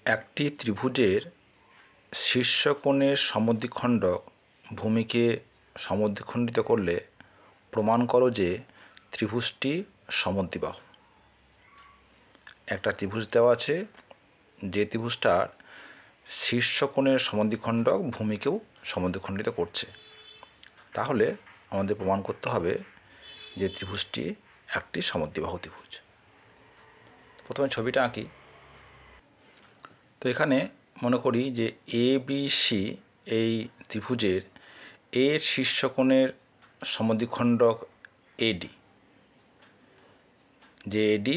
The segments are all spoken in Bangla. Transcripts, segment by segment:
একটি ত্রিভুজের শীর্ষকোণের সমদ্বিখণ্ডক ভূমিকে সমদ্বিখণ্ডিত করলে প্রমাণ করো যে ত্রিভুজটি সমদ্বিবাহু। একটা ত্রিভুজ দেওয়া আছে, যে ত্রিভুজটার শীর্ষকোণের সমদ্বিখণ্ডক ভূমিকেও সমদ্বিখণ্ডিত করছে। তাহলে আমাদের প্রমাণ করতে হবে যে ত্রিভুজটি একটি সমদ্বিবাহু ত্রিভুজ। প্রথমে ছবিটা আঁকি। তো এখানে মনে করি যে ABC এই ত্রিভুজের এর শীর্ষকোণের সমদ্বিখণ্ডক AD, যে AD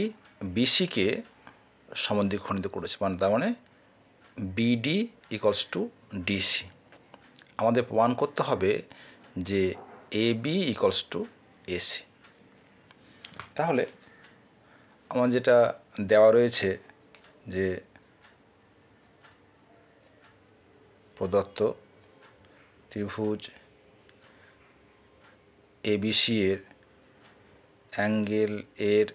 BCকে সমদ্বিখণ্ডিত করেছে, তার মানে BD = DC। আমাদের প্রমাণ করতে হবে যে AB = AC। তাহলে আমার যেটা দেওয়া রয়েছে যে প্রদত্ত ত্রিভুজ ABC এর অ্যাঙ্গেল এর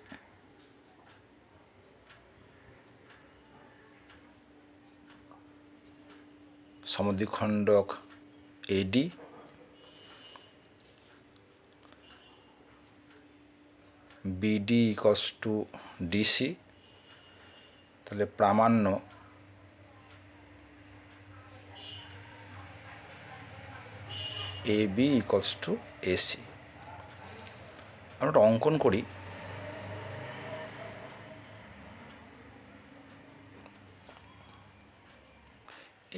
সমদ্বিখণ্ডক AD, BD = DC। তাহলে প্রামাণ্য AB = AC। আমরা একটা অঙ্কন করি।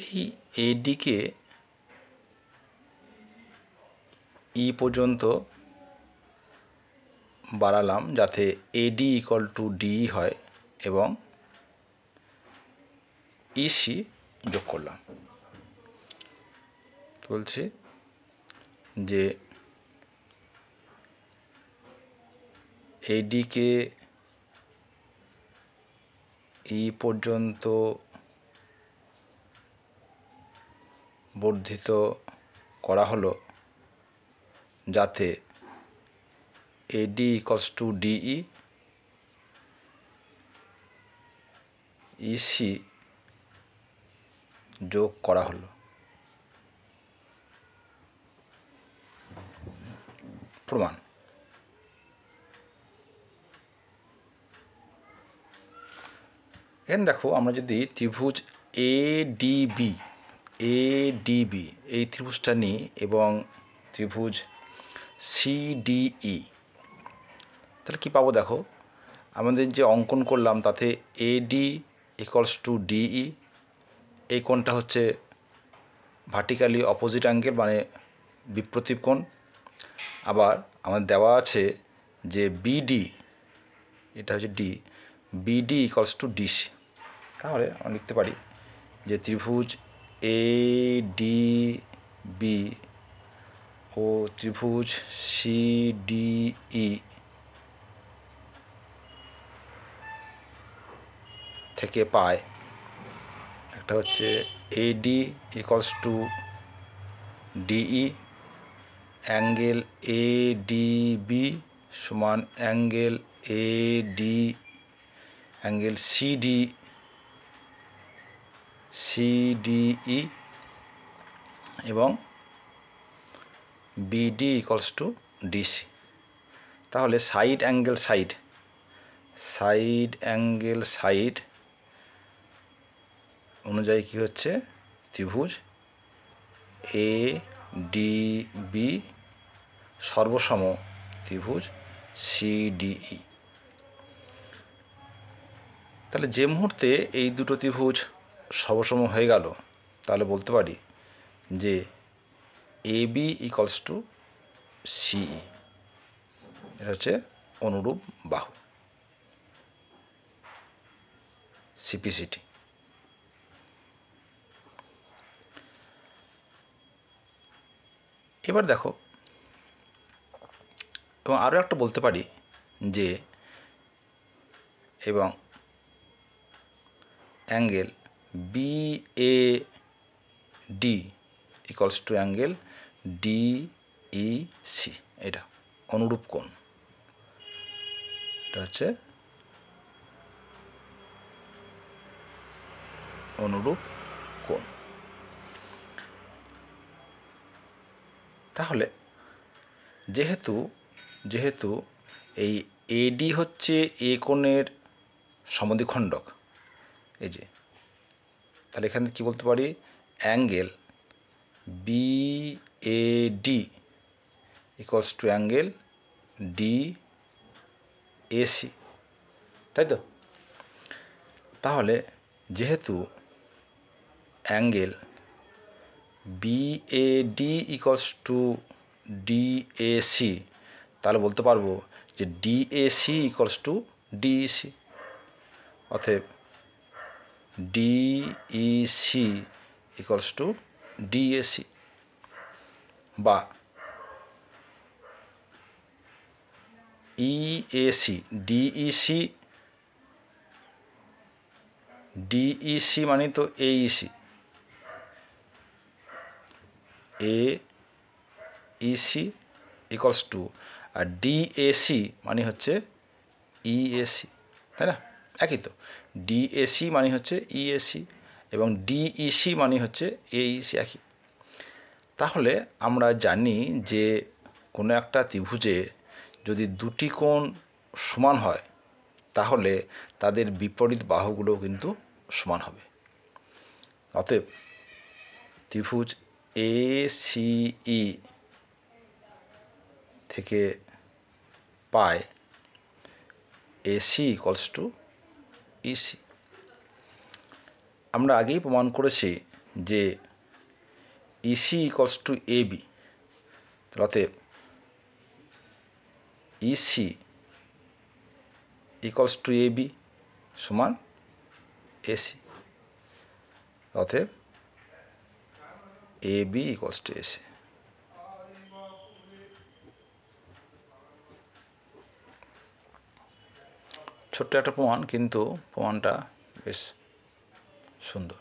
এই ADকে E পর্যন্ত বাড়ালাম যাতে AD = DE হয় এবং EC যোগ করলাম। বলছি যে ADকে E পর্যন্ত বর্ধিত করা হলো যাতে AD = DE, EC যোগ করা হলো। প্রমাণ। এখানে দেখো, আমরা যদি ত্রিভুজ ADB এই ত্রিভুজটা নিই এবং ত্রিভুজ CDE, তাহলে কি পাবো দেখো। আমাদের যে অঙ্কন করলাম তাতে AD = DE, এই কোণটা হচ্ছে ভার্টিক্যালি অপোজিট অ্যাঙ্গেল, মানে বিপ্রতীপ কোণ। আবার আমাদের দেওয়া আছে যে BD, এটা হচ্ছে D, BD = DC। তাহলে আমরা লিখতে পারি যে ত্রিভুজ ADB ও ত্রিভুজ CDE থেকে পায়, একটা হচ্ছে AD = DE, অ্যাঙ্গেল ADB সমান অ্যাঙ্গেল CDE এবং BD = DC। তাহলে সাইড অ্যাঙ্গেল অনুযায়ী কি হচ্ছে, ত্রিভুজ ADB সর্বসম ত্রিভুজ CDE। তাহলে যে মুহূর্তে এই দুটো ত্রিভুজ সর্বসম হয়ে গেল, তাহলে বলতে পারি যে AB = CE, এটা হচ্ছে অনুরূপ বাহু, CPCT। এবার দেখো, এবং আরও একটা বলতে পারি যে এবং অ্যাঙ্গেল BAD = অ্যাঙ্গেল DEC, এটা অনুরূপ কোণ। এটা হচ্ছে অনুরূপ কোণ। তাহলে যেহেতু এই এডি হচ্ছে এ কোণের সমদ্বিখণ্ডক, এই যে, তাহলে এখানে কি বলতে পারি, angle BAD equals to angle DAC, তাই তো? তাহলে যেহেতু angle BAD equals to DAC, তাহলে বলতে পারবো যে ডিএসি ইকুয়ালস টু ডিইসি, অতএব ডিইসি ইকুয়ালস টু ডিএসি, বা ইএসি ডিইসি মানে তো এইসি, এইসি ইকুয়ালস টু, আর ডিএসি মানে হচ্ছে ইএসি, তাই না? একই তো, ডিএসি মানে হচ্ছে ইএসি এবং ডিইসি মানে হচ্ছে এইসি, একই। তাহলে আমরা জানি যে কোনো একটা ত্রিভুজে যদি দুটি কোণ সমান হয় তাহলে তাদের বিপরীত বাহুগুলো কিন্তু সমান হবে। অতএব ত্রিভুজ এসিই থেকে পায় এসি ইকুয়ালস টু ইসি। আমরা আগেই প্রমাণ করেছি যে ইসি ইকুয়ালস টু এবি, অতএব ইসি ইকুয়ালস টু এবি সমান এসি, অতএব এবি ইকুয়ালস টু এসি। ছোট্ট একটা প্রমাণ, কিন্তু প্রমাণটা বেশ সুন্দর।